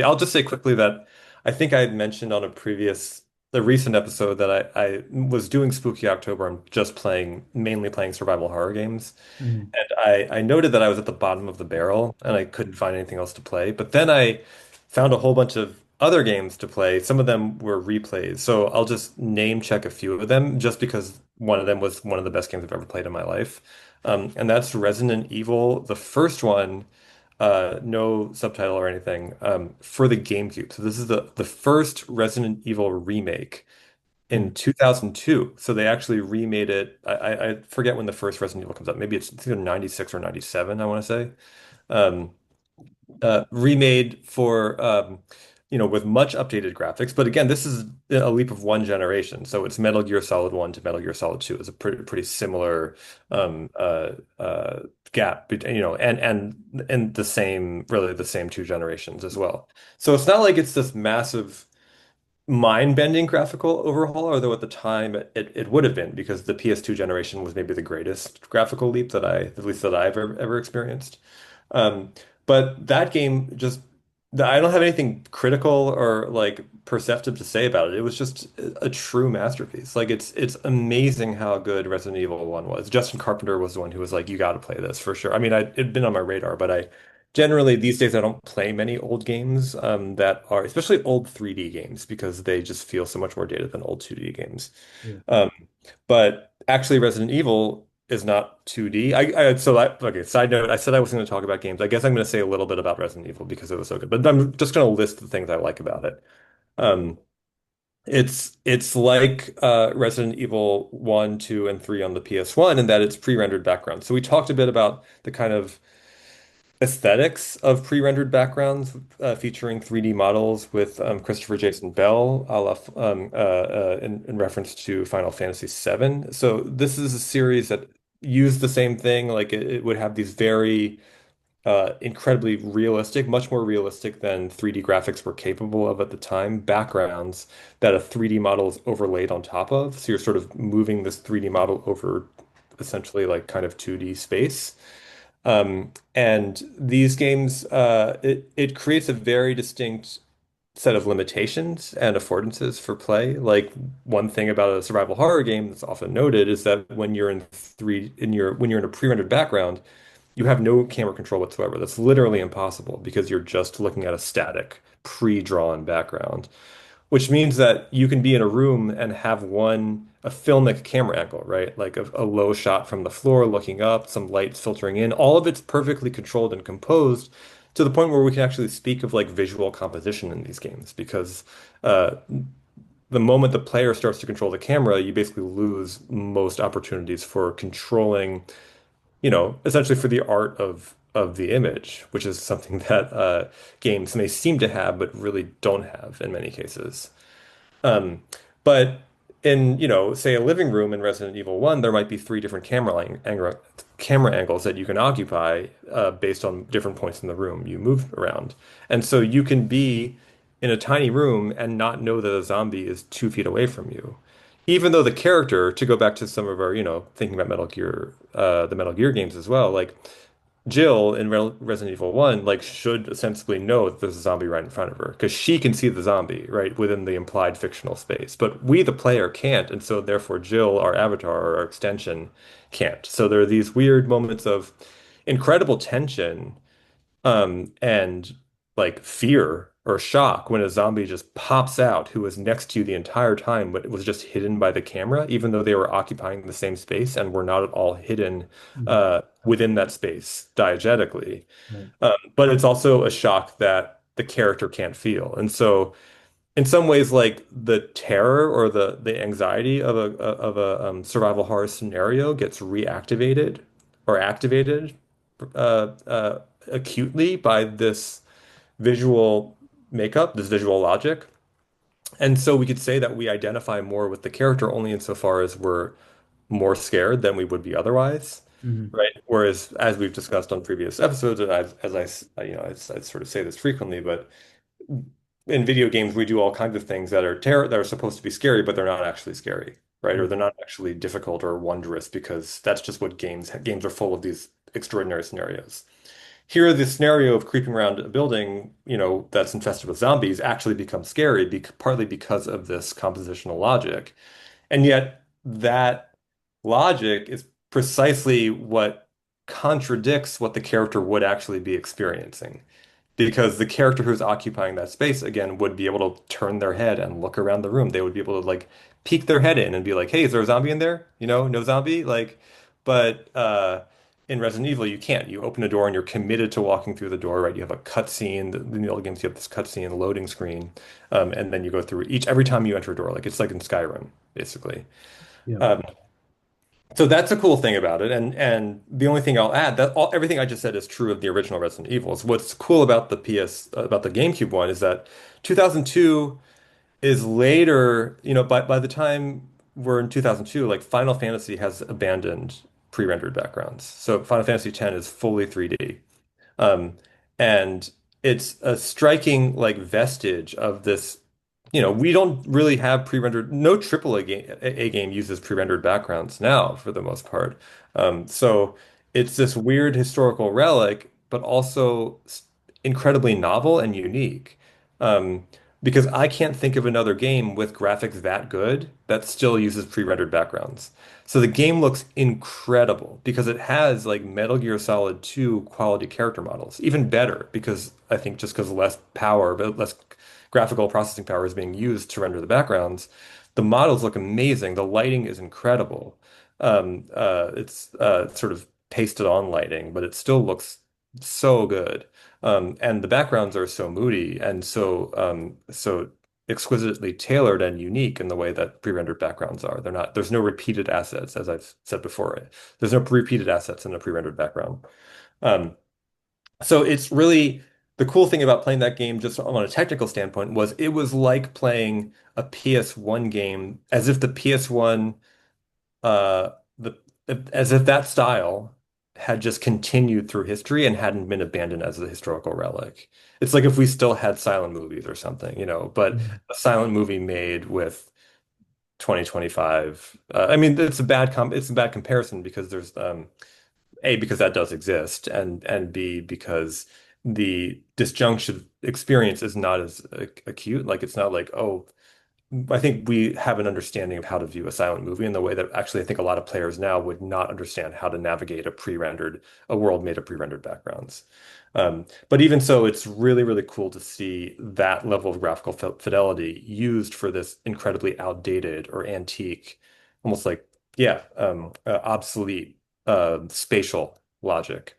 I'll just say quickly that I think I had mentioned on the recent episode that I was doing Spooky October. I'm just mainly playing survival horror games. Mm. And I noted that I was at the bottom of the barrel and I couldn't find anything else to play. But then I found a whole bunch of other games to play. Some of them were replays. So I'll just name check a few of them just because one of them was one of the best games I've ever played in my life. And that's Resident Evil, the first one, no subtitle or anything, for the GameCube. So this is the first Resident Evil remake Mm. in 2002. So they actually remade it. I forget when the first Resident Evil comes out. Maybe it's either 96 or 97, I want to say. Um, Remade for with much updated graphics. But again, this is a leap of one generation. So it's Metal Gear Solid 1 to Metal Gear Solid 2 is a pretty similar um, uh, uh, gap, and the same, really the same two generations as well. So it's not like it's this massive mind-bending graphical overhaul, although at the time it would have been because the PS2 generation was maybe the greatest graphical leap at least that I've ever experienced. Um, but that game just, I don't have anything critical or like perceptive to say about it. It was just a true masterpiece. Like it's amazing how good Resident Evil 1 was. Justin Carpenter was the one who was like, you got to play this for sure. I mean, it'd been on my radar, but I generally these days I don't play many old games that are, especially old 3D games, because they just feel so much more dated than old 2D games. Yeah. Um, but actually, Resident Evil is not 2D. Okay, side note, I said I was going to talk about games. I guess I'm going to say a little bit about Resident Evil because it was so good, but I'm just going to list the things I like about it. Um, it's like Resident Evil 1, 2, and 3 on the PS1 in that it's pre-rendered background. So we talked a bit about the kind of aesthetics of pre-rendered backgrounds featuring 3D models with Christopher Jason Bell, a la, in reference to Final Fantasy VII. So this is a series that used the same thing. Like it would have these very incredibly realistic, much more realistic than 3D graphics were capable of at the time, backgrounds that a 3D model is overlaid on top of. So you're sort of moving this 3D model over essentially like kind of 2D space. And these games, it creates a very distinct set of limitations and affordances for play. Like one thing about a survival horror game that's often noted is that when you're in a pre-rendered background, you have no camera control whatsoever. That's literally impossible because you're just looking at a static pre-drawn background, which means that you can be in a room and have a filmic camera angle, right? Like a low shot from the floor looking up, some lights filtering in. All of it's perfectly controlled and composed to the point where we can actually speak of like visual composition in these games because uh, the moment the player starts to control the camera, you basically lose most opportunities for controlling, essentially for the art of the image, which is something that games may seem to have but really don't have in many cases. Um, but in, say a living room in Resident Evil 1, there might be three different camera angles that you can occupy based on different points in the room you move around. And so you can be in a tiny room and not know that a zombie is 2 feet away from you. Even though the character, to go back to some of our, thinking about the Metal Gear games as well, like Jill in Resident Evil 1 like should ostensibly know that there's a zombie right in front of her because she can see the zombie right within the implied fictional space. But we, the player, can't, and so therefore Jill, our avatar or our extension, can't. So there are these weird moments of incredible tension and like fear or shock when a zombie just pops out who was next to you the entire time, but it was just hidden by the camera, even though they were occupying the same space and were not at all hidden Mm. within that space diegetically. Right. But it's also a shock that the character can't feel. And so, in some ways, like the terror or the anxiety of a survival horror scenario gets reactivated or activated uh, uh, acutely by this visual makeup, this visual logic. And so we could say that we identify more with the character only insofar as we're more scared than we would be otherwise, Mhm. right? Whereas, as we've discussed on previous episodes, and I sort of say this frequently, but in video games we do all kinds of things that are supposed to be scary, but they're not actually scary, right? Or Right. they're not actually difficult or wondrous because that's just what games are full of these extraordinary scenarios. here the scenario of creeping around a building, that's infested with zombies actually becomes scary, partly because of this compositional logic. And yet that logic is precisely what contradicts what the character would actually be experiencing. Because the character who's occupying that space, again, would be able to turn their head and look around the room. They would be able to like peek their head in and be like, hey, is there a zombie in there? No zombie? But in Resident Evil, you can't. You open a door and you're committed to walking through the door, right? You have a cutscene. In the old games, you have this cutscene, loading screen, and then you go through every time you enter a door. Like it's like in Skyrim, basically. Yeah. Um, so that's a cool thing about it. And the only thing I'll add that everything I just said is true of the original Resident Evils. What's cool about about the GameCube one is that 2002 is later, by the time we're in 2002, like Final Fantasy has abandoned pre-rendered backgrounds. So Final Fantasy X is fully 3D. Um, and it's a striking like vestige of this. We don't really have pre-rendered. No A game uses pre-rendered backgrounds now for the most part. So it's this weird historical relic, but also incredibly novel and unique. Um, because I can't think of another game with graphics that good that still uses pre-rendered backgrounds. So the game looks incredible because it has like Metal Gear Solid 2 quality character models, even better because I think just because less power, but less graphical processing power is being used to render the backgrounds, the models look amazing. The lighting is incredible. It's sort of pasted on lighting, but it still looks so good. And the backgrounds are so moody and so exquisitely tailored and unique in the way that pre-rendered backgrounds are. There's no repeated assets, as I've said before. There's no repeated assets in a pre-rendered background. Um, so it's really the cool thing about playing that game just on a technical standpoint was it was like playing a PS1 game as if the PS1 the as if that style had just continued through history and hadn't been abandoned as a historical relic. It's like if we still had silent movies or something, but Mhm. a silent movie made with 2025. I mean, it's a bad comparison because there's A, because that does exist, and B, because the disjunction experience is not as acute. Like it's not like, oh, I think we have an understanding of how to view a silent movie in the way that actually I think a lot of players now would not understand how to navigate a world made of pre-rendered backgrounds. But even so, it's really, really cool to see that level of graphical fidelity used for this incredibly outdated or antique, almost like, yeah, obsolete spatial logic.